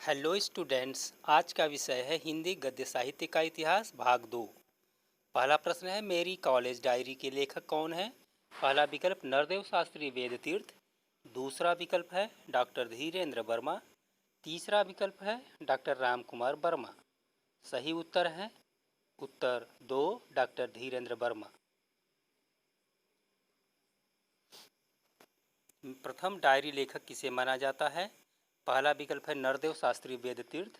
Hello students, आज का विषय है हिंदी गद्य साहित्य का इतिहास भाग 2। पहला प्रश्न है, मेरी कॉलेज डायरी के लेखक कौन है? पहला विकल्प नरदेव शास्त्री वेदतीर्थ, दूसरा विकल्प है डॉक्टर धीरेन्द्र वर्मा, तीसरा विकल्प है डॉक्टर राम कुमार वर्मा। सही उत्तर है उत्तर 2, डॉक्टर धीरेन्द्र वर्मा। प्रथम डायरी लेखक किसे माना जाता है? पहला विकल्प है नरदेव शास्त्री वेदतीर्थ,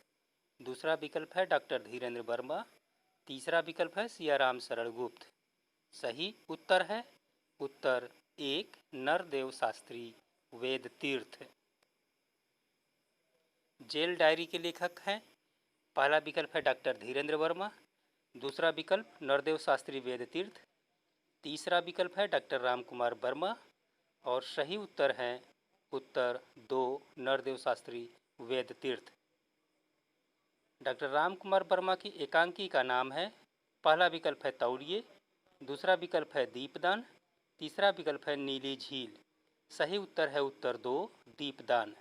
दूसरा विकल्प है डॉक्टर धीरेन्द्र वर्मा, तीसरा विकल्प है सियाराम शरण गुप्त। सही उत्तर है उत्तर 1, नरदेव शास्त्री वेद तीर्थ। जेल डायरी के लेखक हैं, पहला विकल्प है डॉक्टर धीरेन्द्र वर्मा, दूसरा विकल्प नरदेव शास्त्री वेद तीर्थ, तीसरा विकल्प है डॉक्टर राम कुमार वर्मा और सही उत्तर है उत्तर 2, नरदेव शास्त्री वेद तीर्थ। डॉक्टर राम कुमार वर्मा की एकांकी का नाम है, पहला विकल्प है तौलिए, दूसरा विकल्प है दीपदान, तीसरा विकल्प है नीली झील। सही उत्तर है उत्तर 2, दीपदान।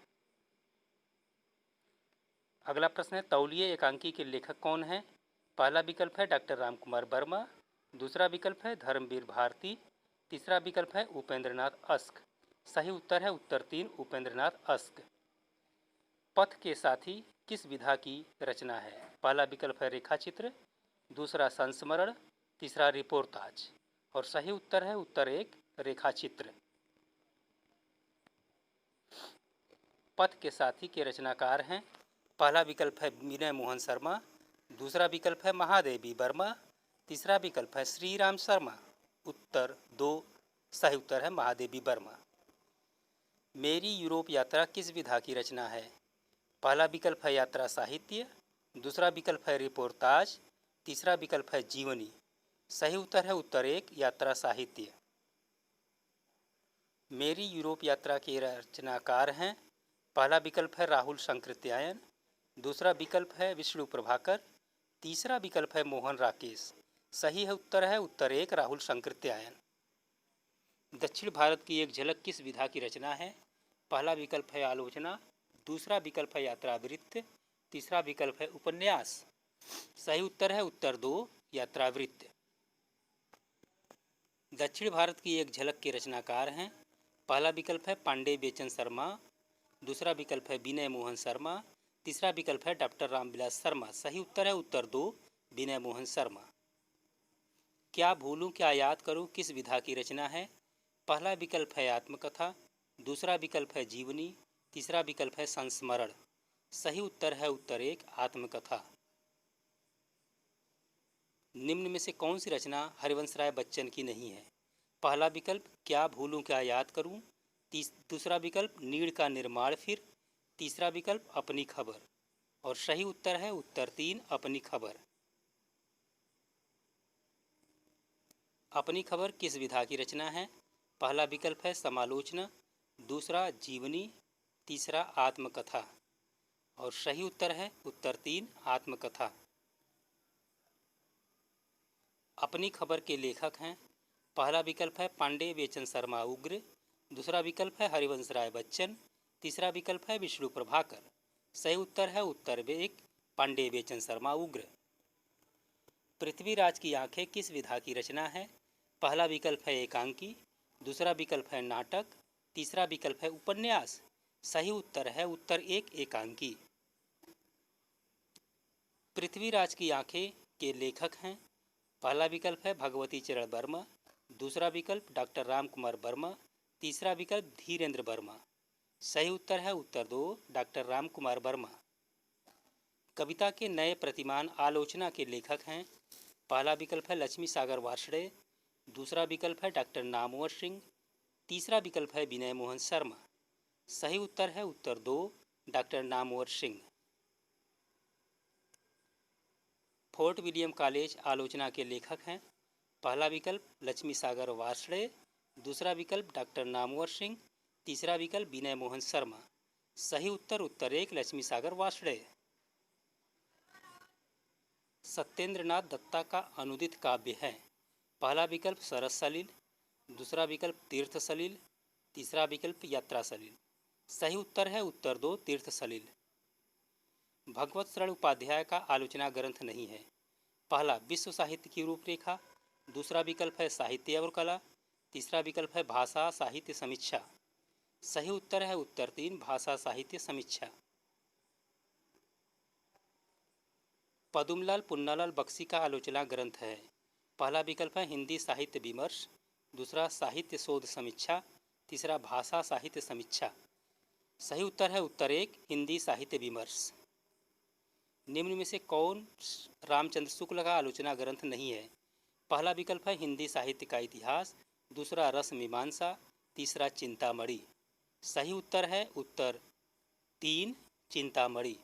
अगला प्रश्न है, तौलिए एकांकी के लेखक कौन है? पहला विकल्प है डॉक्टर राम कुमार वर्मा, दूसरा विकल्प है धर्मवीर भारती, तीसरा विकल्प है उपेंद्रनाथ अस्क। सही उत्तर है उत्तर 3, उपेंद्रनाथ अस्क। पथ के साथी किस विधा की रचना है? पहला विकल्प है रेखाचित्र, दूसरा संस्मरण, तीसरा रिपोर्ताज और सही उत्तर है उत्तर 1, रेखाचित्र। पथ के साथी के रचनाकार हैं, पहला विकल्प है विनय मोहन शर्मा, दूसरा विकल्प है महादेवी वर्मा, तीसरा विकल्प है श्री राम शर्मा। उत्तर 2, सही उत्तर है महादेवी वर्मा। मेरी यूरोप यात्रा किस विधा की रचना है? पहला विकल्प है यात्रा साहित्य, दूसरा विकल्प है रिपोर्ताज, तीसरा विकल्प है जीवनी। सही उत्तर है उत्तर 1, यात्रा साहित्य। मेरी यूरोप यात्रा के रचनाकार हैं, पहला विकल्प है राहुल शंकृत्यायन, दूसरा विकल्प है विष्णु प्रभाकर, तीसरा विकल्प है मोहन राकेश। सही है उत्तर 1, राहुल शंकृत्यायन। दक्षिण भारत की एक झलक किस विधा की रचना है? पहला विकल्प है आलोचना, दूसरा विकल्प है यात्रावृत्त, तीसरा विकल्प है उपन्यास। सही उत्तर है उत्तर 2, यात्रावृत्त। दक्षिण भारत की एक झलक के रचनाकार हैं, पहला विकल्प है पांडे बेचन शर्मा, दूसरा विकल्प है विनय मोहन शर्मा, तीसरा विकल्प है डॉक्टर रामविलास शर्मा। सही उत्तर है उत्तर 2, विनय मोहन शर्मा। क्या भूलूं क्या याद करूं किस विधा की रचना है? पहला विकल्प है आत्मकथा, दूसरा विकल्प है जीवनी, तीसरा विकल्प है संस्मरण। सही उत्तर है उत्तर 1, आत्मकथा। निम्न में से कौन सी रचना हरिवंश राय बच्चन की नहीं है? पहला विकल्प क्या भूलूं क्या याद करूं, दूसरा विकल्प नीड़ का निर्माण फिर, तीसरा विकल्प अपनी खबर और सही उत्तर है उत्तर 3, अपनी खबर। अपनी खबर किस विधा की रचना है? पहला विकल्प है समालोचना, दूसरा जीवनी, तीसरा आत्मकथा और सही उत्तर है उत्तर 3, आत्मकथा। अपनी खबर के लेखक हैं, पहला विकल्प है पांडे बेचन शर्मा उग्र, दूसरा विकल्प है हरिवंश राय बच्चन, तीसरा विकल्प है विष्णु प्रभाकर। सही उत्तर है उत्तर 1, पांडे बेचन शर्मा उग्र। पृथ्वीराज की आंखें किस विधा की रचना है? पहला विकल्प है एकांकी, दूसरा विकल्प है नाटक, तीसरा विकल्प है उपन्यास। सही उत्तर है उत्तर 1, एकांकी। पृथ्वीराज की आंखें के लेखक हैं, पहला विकल्प है भगवती चरण वर्मा, दूसरा विकल्प डॉक्टर राम कुमार वर्मा, तीसरा विकल्प धीरेन्द्र वर्मा। सही उत्तर है उत्तर 2, डॉक्टर राम कुमार वर्मा। कविता के नए प्रतिमान आलोचना के लेखक हैं, पहला विकल्प है लक्ष्मी सागर वार्ष्णेय, दूसरा विकल्प है डॉक्टर नामवर सिंह, तीसरा विकल्प है विनय मोहन शर्मा। सही उत्तर है उत्तर 2, doctor Namvar Singh. Fort William college आलोचना के लेखक हैं, पहला विकल्प लक्ष्मी सागर वार्ष्णेय, दूसरा विकल्प डॉक्टर नामवर सिंह, तीसरा विकल्प विनय मोहन शर्मा। सही उत्तर उत्तर 1, लक्ष्मी सागर वार्ष्णेय। सत्येंद्रनाथ दत्ता का अनुदित काव्य है, पहला विकल्प सरस सलिल, दूसरा विकल्प तीर्थ सलिल, तीसरा विकल्प यात्रा सलिल। सही उत्तर है उत्तर 2, तीर्थ सलिल। भगवत शरण उपाध्याय का आलोचना ग्रंथ नहीं है? पहला, विश्व साहित्य की रूपरेखा। दूसरा विकल्प है साहित्य और कला। तीसरा विकल्प है भाषा साहित्य समीक्षा। सही उत्तर है उत्तर 3, भाषा साहित्य समीक्षा। पदुमलाल पुन्नालाल बख्शी का आलोचना ग्रंथ है? पहला विकल्प है हिंदी साहित्य विमर्श। दूसरा साहित्य शोध समीक्षा। तीसरा भाषा साहित्य समीक्षा। सही उत्तर है उत्तर 1, हिंदी साहित्य विमर्श। निम्न में से कौन रामचंद्र शुक्ल का आलोचना ग्रंथ नहीं है? पहला विकल्प है हिंदी साहित्य का इतिहास। दूसरा रस मीमांसा। तीसरा चिंतामणि। सही उत्तर है उत्तर 3, चिंतामणि।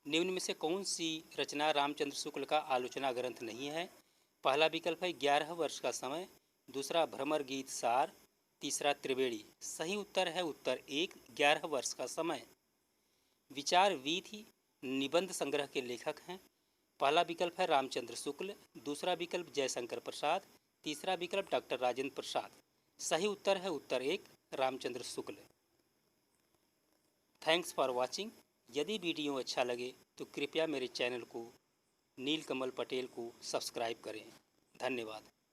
निम्न में से कौन सी रचना रामचंद्र शुक्ल का आलोचना ग्रंथ नहीं है? पहला विकल्प है 11 वर्ष का समय। दूसरा भ्रमर गीत सार। तीसरा त्रिवेणी। सही उत्तर है उत्तर 1, 11 वर्ष का समय। विचार वीथि निबंध संग्रह के लेखक हैं? पहला विकल्प है रामचंद्र शुक्ल। दूसरा विकल्प जयशंकर प्रसाद। तीसरा विकल्प डॉक्टर राजेंद्र प्रसाद। सही उत्तर है उत्तर 1, Ramchandra Shukla. Thanks for watching. यदि वीडियो अच्छा लगे तो कृपया मेरे चैनल को नीलकमल पटेल को सब्सक्राइब करें। धन्यवाद।